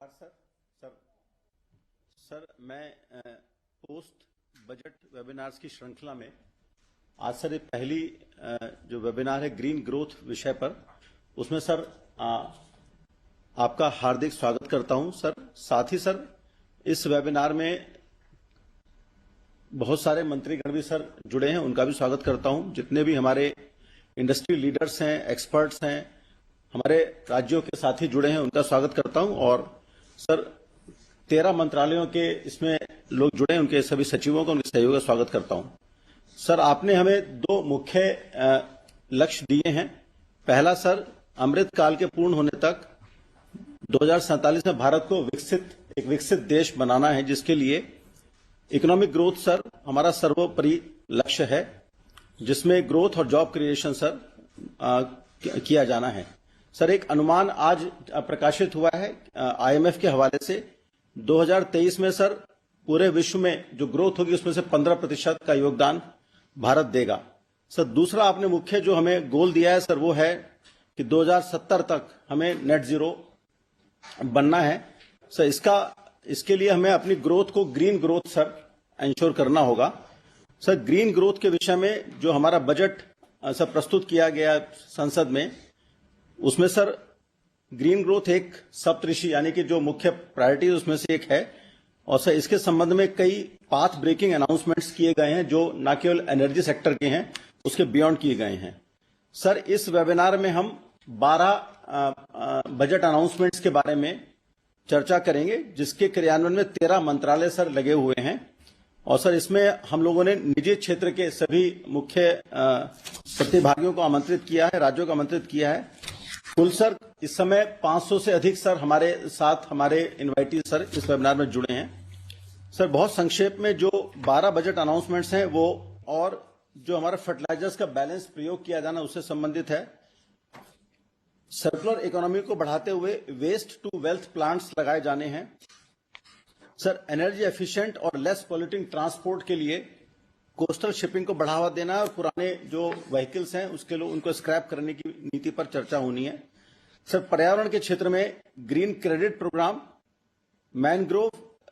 नमस्कार sir. Sir sir मैं post budget webinars की श्रृंखला में आज सर ये पहली जो वेबिनार है ग्रीन ग्रोथ विषय पर, उसमें सर आपका हार्दिक स्वागत करता हूं सर। साथ ही सर इस वेबिनार में बहुत सारे मंत्रीगण भी सर जुड़े हैं, उनका भी स्वागत करता हूं। जितने भी हमारे इंडस्ट्री लीडर्स हैं, एक्सपर्ट्स हैं, हमारे राज्यों के साथी जुड़े हैं, उनका स्वागत करता हूं। और सर 13 मंत्रालयों के इसमें लोग जुड़े हैं, उनके सभी सचिवों का, उनके सहयोग का स्वागत करता हूं। सर आपने हमें दो मुख्य लक्ष्य दिए हैं। पहला सर अमृत काल के पूर्ण होने तक 2047 में भारत को एक विकसित देश बनाना है, जिसके लिए इकोनॉमिक ग्रोथ सर हमारा सर्वोपरि लक्ष्य है, जिसमें ग्रोथ और जॉब क्रिएशन सर किया जाना है। सर एक अनुमान आज प्रकाशित हुआ है आईएमएफ के हवाले से, 2023 में सर पूरे विश्व में जो ग्रोथ होगी उसमें से 15% का योगदान भारत देगा। सर दूसरा आपने मुख्य जो हमें गोल दिया है सर, वो है कि 2070 तक हमें नेट जीरो बनना है। सर इसके लिए हमें अपनी ग्रोथ को ग्रीन ग्रोथ सर इंश्योर करना होगा। सर ग्रीन ग्रोथ के विषय में जो हमारा बजट सर प्रस्तुत किया गया संसद में, उसमें सर ग्रीन ग्रोथ एक सप्तऋषि यानी कि जो मुख्य प्रायोरिटी उसमें से एक है। और सर इसके संबंध में कई पाथ ब्रेकिंग अनाउंसमेंट्स किए गए हैं, जो न केवल एनर्जी सेक्टर के हैं, उसके बियॉन्ड किए गए हैं। सर इस वेबिनार में हम 12 बजट अनाउंसमेंट्स के बारे में चर्चा करेंगे, जिसके क्रियान्वयन में 13 मंत्रालय सर लगे हुए हैं। और सर इसमें हम लोगों ने निजी क्षेत्र के सभी मुख्य प्रतिभागियों को आमंत्रित किया है, राज्यों को आमंत्रित किया है। कुल सर इस समय 500 से अधिक सर हमारे साथ हमारे इनवाइटी सर इस वेबिनार में जुड़े हैं। सर बहुत संक्षेप में जो 12 बजट अनाउंसमेंट्स हैं वो, और जो हमारा फर्टिलाइजर्स का बैलेंस प्रयोग किया जाना उससे संबंधित है। सर्कुलर इकोनॉमी को बढ़ाते हुए वेस्ट टू वेल्थ प्लांट्स लगाए जाने हैं। सर एनर्जी एफिशिएंट और लेस पॉल्यूटिंग ट्रांसपोर्ट के लिए कोस्टल शिपिंग को बढ़ावा देना, और पुराने जो व्हीकल्स हैं उसके लिए उनको स्क्रैप करने की नीति पर चर्चा होनी है। सर पर्यावरण के क्षेत्र में green credit program, mangrove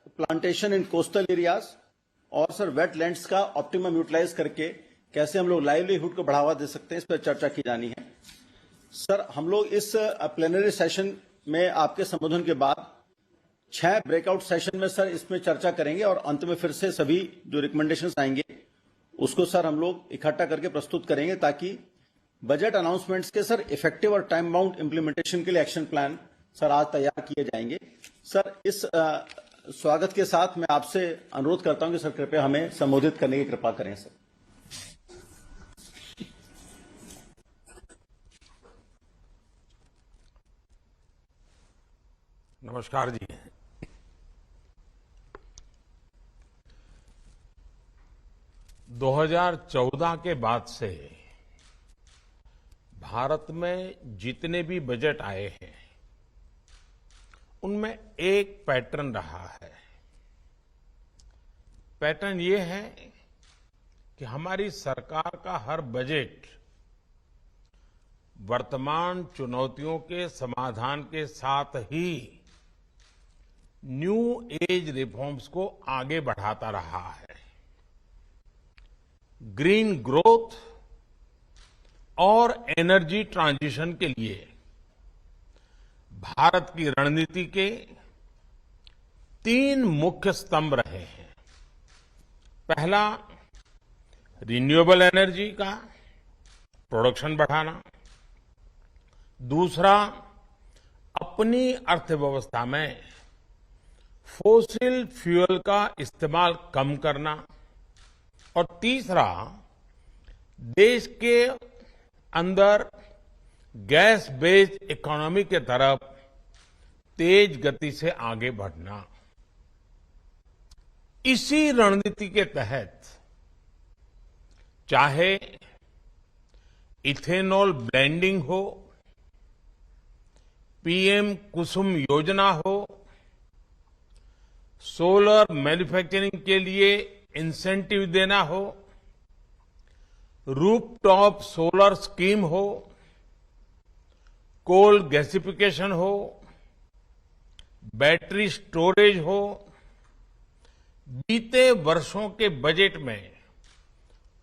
plantation in coastal areas, और सर वेटलैंड्स का ऑप्टिमम यूटिलाइज करके कैसे हम लोग लाइवलीहुड को बढ़ावा दे सकते हैं, इस पर चर्चा की जानी है। सर हम लोग इस प्लेनरी सेशन में आपके संबोधन के बाद 6 ब्रेकआउट सेशन में सर इसमें चर्चा करेंगे, और अंत में फिर से सभी जो रिकमेंडेशंस आएंगे उसको सर हम लोग इकट्ठा करके प्रस्तुत करेंगे, ताकि बजट अनाउंसमेंट्स के सर इफेक्टिव और टाइम बाउंड इंप्लीमेंटेशन के लिए एक्शन प्लान सर आज तैयार किए जाएंगे। सर इस स्वागत के साथ मैं आपसे अनुरोध करता हूं कि सर कृपया हमें संबोधित करने की कृपा करें। सर नमस्कार जी। दो 2014 के बाद से भारत में जितने भी बजट आए हैं उनमें एक पैटर्न रहा है। पैटर्न ये है कि हमारी सरकार का हर बजट वर्तमान चुनौतियों के समाधान के साथ ही न्यू एज रिफॉर्म्स को आगे बढ़ाता रहा है। ग्रीन ग्रोथ और एनर्जी ट्रांजिशन के लिए भारत की रणनीति के 3 मुख्य स्तंभ रहे हैं। पहला, रिन्यूएबल एनर्जी का प्रोडक्शन बढ़ाना। दूसरा, अपनी अर्थव्यवस्था में फोसिल फ्यूल का इस्तेमाल कम करना। और तीसरा, देश के अंदर गैस बेस्ड इकोनॉमी के तरफ तेज गति से आगे बढ़ना। इसी रणनीति के तहत चाहे इथेनॉल ब्लेंडिंग हो, पीएम कुसुम योजना हो, सोलर मैन्युफैक्चरिंग के लिए इंसेंटिव देना हो, रूफटॉप सोलर स्कीम हो, कोल गैसिफिकेशन हो, बैटरी स्टोरेज हो, बीते वर्षों के बजट में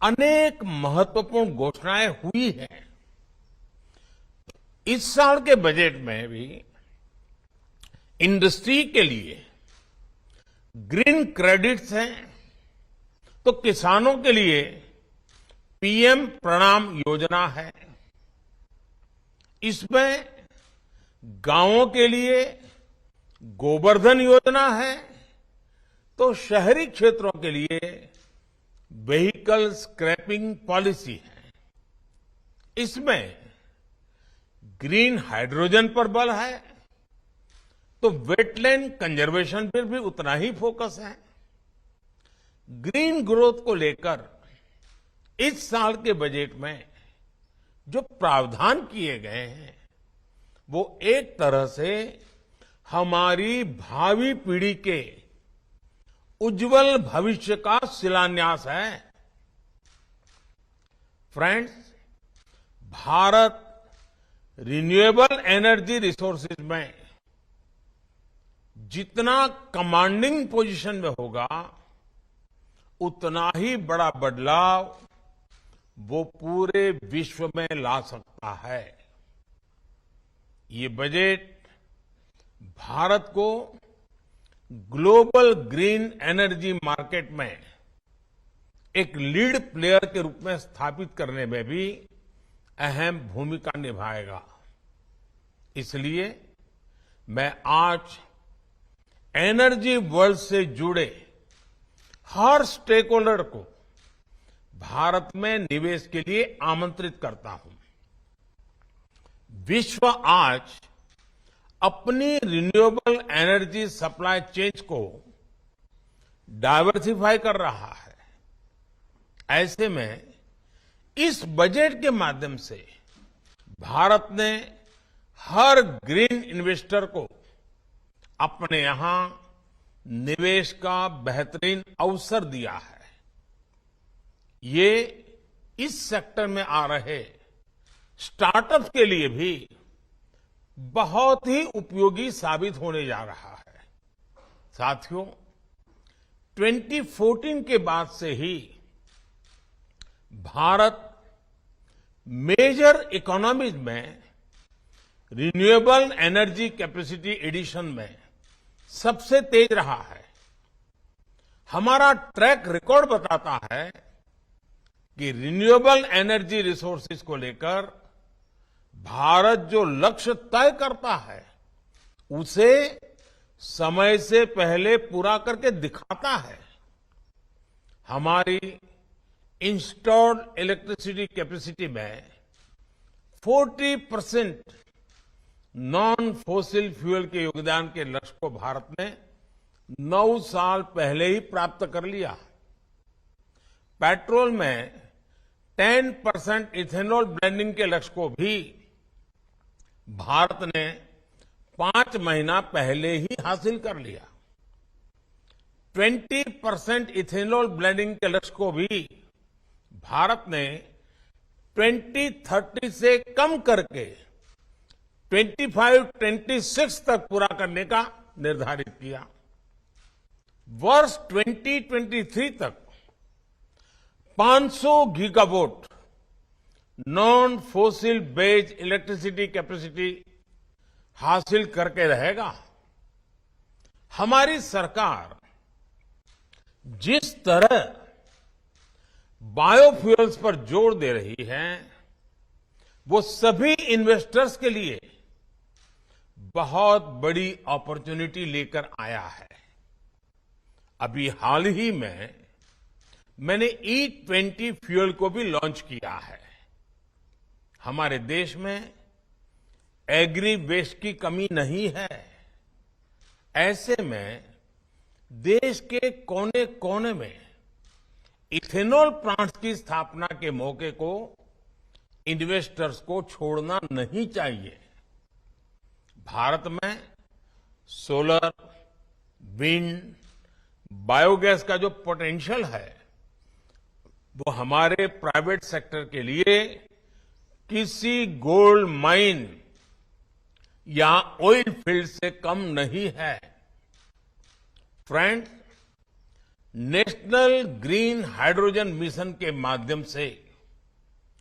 अनेक महत्वपूर्ण घोषणाएं हुई हैं। इस साल के बजट में भी इंडस्ट्री के लिए ग्रीन क्रेडिट्स हैं, तो किसानों के लिए पीएम प्रणाम योजना है। इसमें गांवों के लिए गोबर्धन योजना है, तो शहरी क्षेत्रों के लिए व्हीकल स्क्रैपिंग पॉलिसी है। इसमें ग्रीन हाइड्रोजन पर बल है, तो वेटलैंड कंजर्वेशन पर भी उतना ही फोकस है। ग्रीन ग्रोथ को लेकर इस साल के बजट में जो प्रावधान किए गए हैं, वो एक तरह से हमारी भावी पीढ़ी के उज्जवल भविष्य का शिलान्यास है। Friends, Bharat renewable energy resources में जितना कमांडिंग पोजीशन में होगा, उतना ही बड़ा बदलाव वो पूरे विश्व में ला सकता है। ये बजट भारत को ग्लोबल ग्रीन एनर्जी मार्केट में एक लीड प्लेयर के रूप में स्थापित करने में भी अहम भूमिका निभाएगा। इसलिए मैं आज एनर्जी वर्ल्ड से जुड़े हर स्टेक होल्डर को भारत में निवेश के लिए आमंत्रित करता हूं। विश्व आज अपनी रिन्यूएबल एनर्जी सप्लाई चेन को डाइवर्सिफाई कर रहा है। ऐसे में इस बजट के माध्यम से भारत ने हर ग्रीन इन्वेस्टर को अपने यहां निवेश का बेहतरीन अवसर दिया है। ये इस सेक्टर में आ रहे स्टार्टअप्स के लिए भी बहुत ही उपयोगी साबित होने जा रहा है। साथियों, 2014 के बाद से ही भारत मेजर इकोनॉमीज में रिन्यूएबल एनर्जी कैपेसिटी एडिशन में सबसे तेज रहा है। हमारा ट्रैक रिकॉर्ड बताता है कि रिन्यूएबल एनर्जी रिसोर्सेज को लेकर भारत जो लक्ष्य तय करता है, उसे समय से पहले पूरा करके दिखाता है। हमारी इंस्टॉल्ड इलेक्ट्रिसिटी कैपेसिटी में 40% नॉन फोसिल फ्यूल के योगदान के लक्ष्य को भारत ने 9 साल पहले ही प्राप्त कर लिया। पेट्रोल में 10% इथेनॉल ब्लेंडिंग के लक्ष्य को भी भारत ने 5 महीना पहले ही हासिल कर लिया। 20% इथेनॉल ब्लेंडिंग के लक्ष्य को भी भारत ने 2030 से कम करके 25-26 तक पूरा करने का निर्धारित किया। वर्ष 2023 तक 500 gigawatt non fossil based electricity capacity हासिल करके रहेगा। हमारी सरकार जिस तरह बायोफ्यूल्स पर जोर दे रही है, वो सभी इन्वेस्टर्स के लिए बहुत बड़ी अपॉर्चुनिटी लेकर आया है। अभी हाल ही में मैंने E20 फ्यूल को भी लॉन्च किया है। हमारे देश में एग्री वेस्ट की कमी नहीं है। ऐसे में देश के कोने कोने में इथेनॉल प्लांट्स की स्थापना के मौके को इन्वेस्टर्स को छोड़ना नहीं चाहिए। भारत में सोलर, विंड, बायोगैस का जो पोटेंशियल है, वो हमारे प्राइवेट सेक्टर के लिए किसी गोल्ड माइन या ऑयल फील्ड से कम नहीं है। Friends, national green hydrogen mission के माध्यम से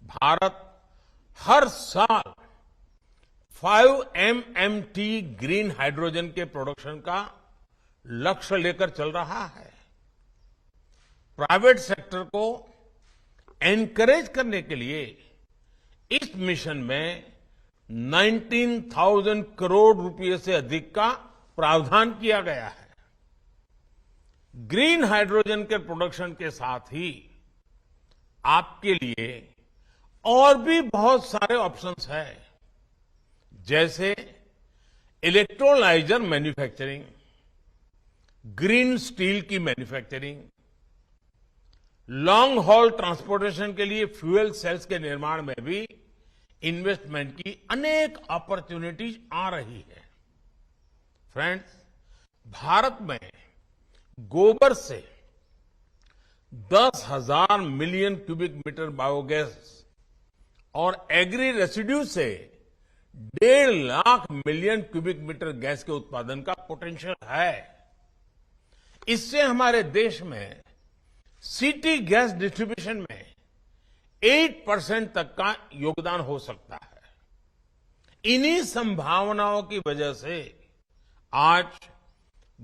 भारत हर साल 5 MMT ग्रीन हाइड्रोजन के प्रोडक्शन का लक्ष्य लेकर चल रहा है। प्राइवेट सेक्टर को एनकरेज करने के लिए इस मिशन में 19,000 करोड़ रुपए से अधिक का प्रावधान किया गया है। ग्रीन हाइड्रोजन के प्रोडक्शन के साथ ही आपके लिए और भी बहुत सारे ऑप्शंस हैं, जैसे इलेक्ट्रोलाइजर मैन्युफैक्चरिंग, ग्रीन स्टील की मैन्युफैक्चरिंग, लॉन्ग हॉल ट्रांसपोर्टेशन के लिए फ्यूल सेल्स के निर्माण में भी इन्वेस्टमेंट की अनेक अपॉर्चुनिटीज आ रही है। फ्रेंड्स, भारत में गोबर से 10,000 मिलियन क्यूबिक मीटर बायोगैस और एग्री रेसिड्यू से 1.5 lakh million cubic metre gas के उत्पादन का पोटेंशियल है। इससे हमारे देश में सिटी गैस डिस्ट्रीब्यूशन में 8% तक का योगदान हो सकता है। इन्हीं संभावनाओं की वजह से आज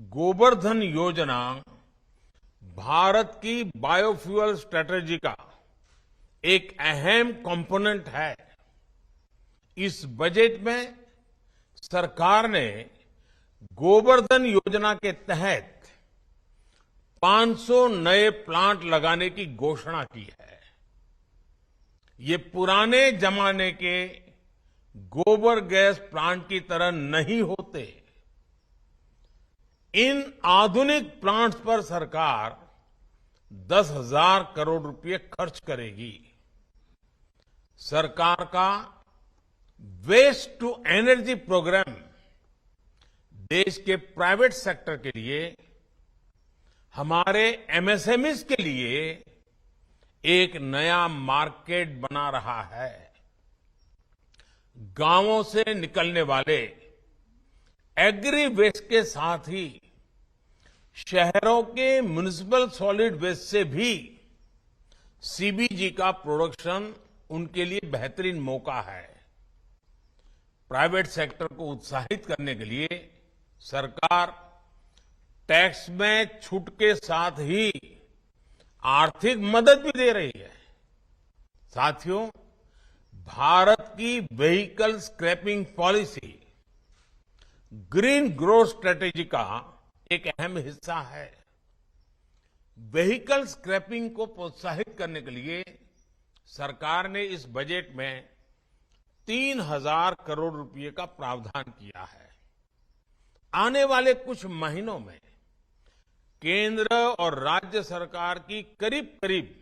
गोबर्धन योजना भारत की बायोफ्यूल स्ट्रेटेजी का एक अहम कंपोनेंट है। इस बजट में सरकार ने गोबर्धन योजना के तहत 500 नए प्लांट लगाने की घोषणा की है। ये पुराने जमाने के गोबर गैस प्लांट की तरह नहीं होते। इन आधुनिक प्लांट्स पर सरकार 10,000 करोड़ रुपए खर्च करेगी। सरकार का वेस्ट टू एनर्जी प्रोग्राम देश के प्राइवेट सेक्टर के लिए, हमारे एमएसएमईज के लिए एक नया मार्केट बना रहा है। गांवों से निकलने वाले एग्री वेस्ट के साथ ही शहरों के म्युनिसिपल सॉलिड वेस्ट से भी सीबीजी का प्रोडक्शन उनके लिए बेहतरीन मौका है। प्राइवेट सेक्टर को उत्साहित करने के लिए सरकार टैक्स में छूट के साथ ही आर्थिक मदद भी दे रही है। साथियों, भारत की vehicle scrapping policy green growth strategy का एक अहम हिस्सा है। व्हीकल स्क्रैपिंग को प्रोत्साहित करने के लिए सरकार ने इस बजट में 3,000 करोड़ रुपए का प्रावधान किया है। आने वाले कुछ महीनों में केंद्र और राज्य सरकार की करीब करीब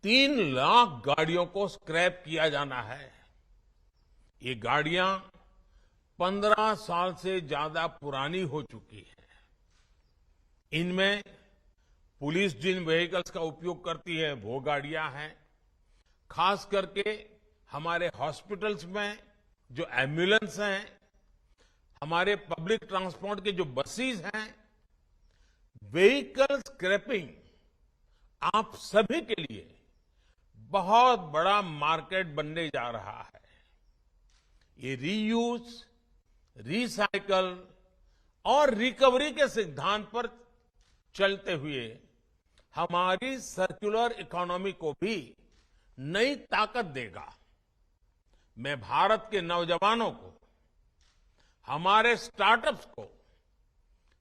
3 लाख गाड़ियों को स्क्रैप किया जाना है। ये गाड़ियां 15 साल से ज्यादा पुरानी हो चुकी है। इनमें पुलिस जिन व्हीकल्स का उपयोग करती है वो गाड़ियां हैं। खास करके हमारे हॉस्पिटल्स में जो एम्बुलेंस हैं, हमारे पब्लिक ट्रांसपोर्ट के जो बसेस हैं, व्हीकल स्क्रैपिंग आप सभी के लिए बहुत बड़ा मार्केट बनने जा रहा है। ये रीयूज, रिसाइकल और रिकवरी के सिद्धांत पर चलते हुए हमारी सर्कुलर इकोनॉमी को भी नई ताकत देगा। मैं भारत के नौजवानों को, हमारे स्टार्टअप्स को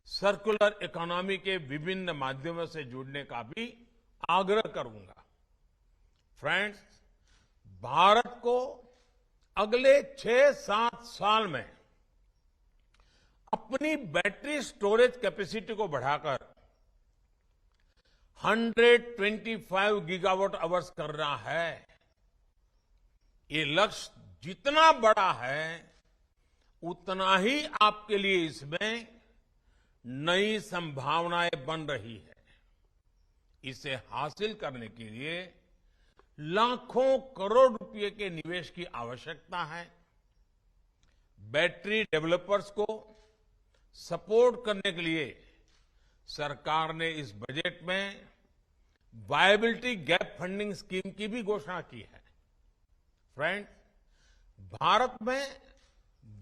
सर्कुलर इकोनॉमी के विभिन्न माध्यमों से जुड़ने का भी आग्रह करूंगा। फ्रेंड्स, भारत को अगले 6-7 साल में अपनी बैटरी स्टोरेज कैपेसिटी को बढ़ाकर 125 गीगावाट आवर्स करना है। ये लक्ष्य जितना बड़ा है उतना ही आपके लिए इसमें नई संभावनाएं बन रही है। इसे हासिल करने के लिए लाखों करोड़ रुपए के निवेश की आवश्यकता है। बैटरी डेवलपर्स को सपोर्ट करने के लिए सरकार ने इस बजट में वायबिलिटी गैप फंडिंग स्कीम की भी घोषणा की है। फ्रेंड्स, भारत में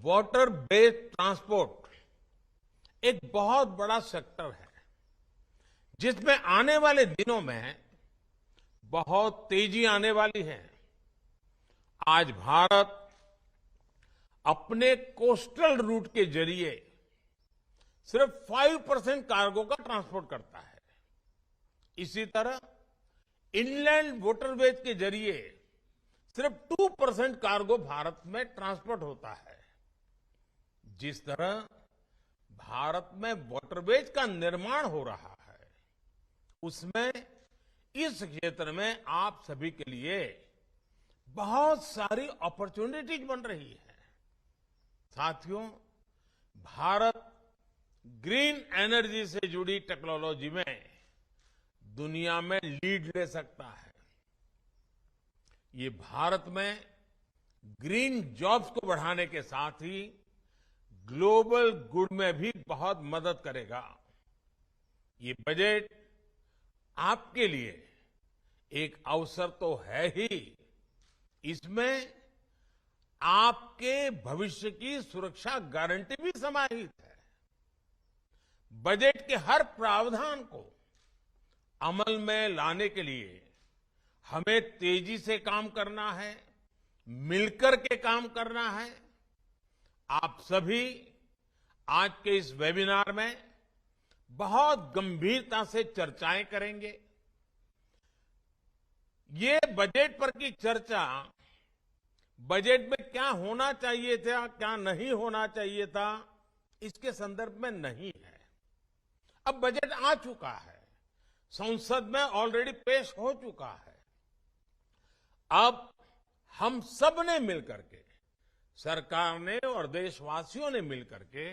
वाटर बेस्ड ट्रांसपोर्ट एक बहुत बड़ा सेक्टर है जिसमें आने वाले दिनों में बहुत तेजी आने वाली है। आज भारत अपने कोस्टल रूट के जरिए सिर्फ 5% कार्गो का ट्रांसपोर्ट करता है। इसी तरह इनलैंड वाटरवेज के जरिए सिर्फ 2% कार्गो भारत में ट्रांसपोर्ट होता है। जिस तरह भारत में वाटरवेज का निर्माण हो रहा है, उसमें इस क्षेत्र में आप सभी के लिए बहुत सारी अपॉर्चुनिटीज बन रही है। साथियों, भारत ग्रीन एनर्जी से जुड़ी टेक्नोलॉजी में दुनिया में लीड ले सकता है। ये भारत में ग्रीन जॉब्स को बढ़ाने के साथ ही ग्लोबल गुड में भी बहुत मदद करेगा। ये बजट आपके लिए एक अवसर तो है ही, इसमें आपके भविष्य की सुरक्षा गारंटी भी समाहित है। बजट के हर प्रावधान को अमल में लाने के लिए हमें तेजी से काम करना है, मिलकर के काम करना है। आप सभी आज के इस वेबिनार में बहुत गंभीरता से चर्चाएं करेंगे। ये बजट पर की चर्चा बजट में क्या होना चाहिए था, क्या नहीं होना चाहिए था, इसके संदर्भ में नहीं है। अब बजट आ चुका है, संसद में ऑलरेडी पेश हो चुका है। अब हम सब ने मिलकर के, सरकार ने और देशवासियों ने मिलकर के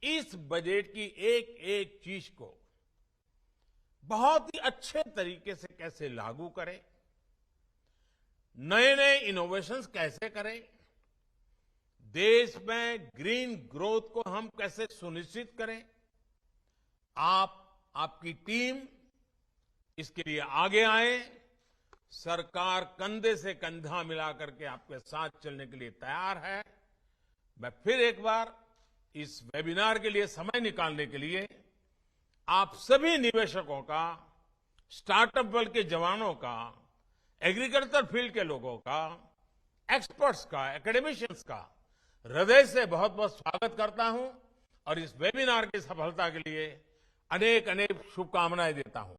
इस बजट की एक एक चीज को बहुत ही अच्छे तरीके से कैसे लागू करें, नए नए इनोवेशंस कैसे करें, देश में ग्रीन ग्रोथ को हम कैसे सुनिश्चित करें, आपकी टीम इसके लिए आगे आए। सरकार कंधे से कंधा मिलाकर के आपके साथ चलने के लिए तैयार है। मैं फिर एक बार इस वेबिनार के लिए समय निकालने के लिए आप सभी निवेशकों का, स्टार्टअप वर्ल्ड के जवानों का, एग्रीकल्चर फील्ड के लोगों का, एक्सपर्ट्स का, एकेडमिशियंस का हृदय से बहुत बहुत स्वागत करता हूं और इस वेबिनार की सफलता के लिए अनेक अनेक शुभकामनाएं देता हूं।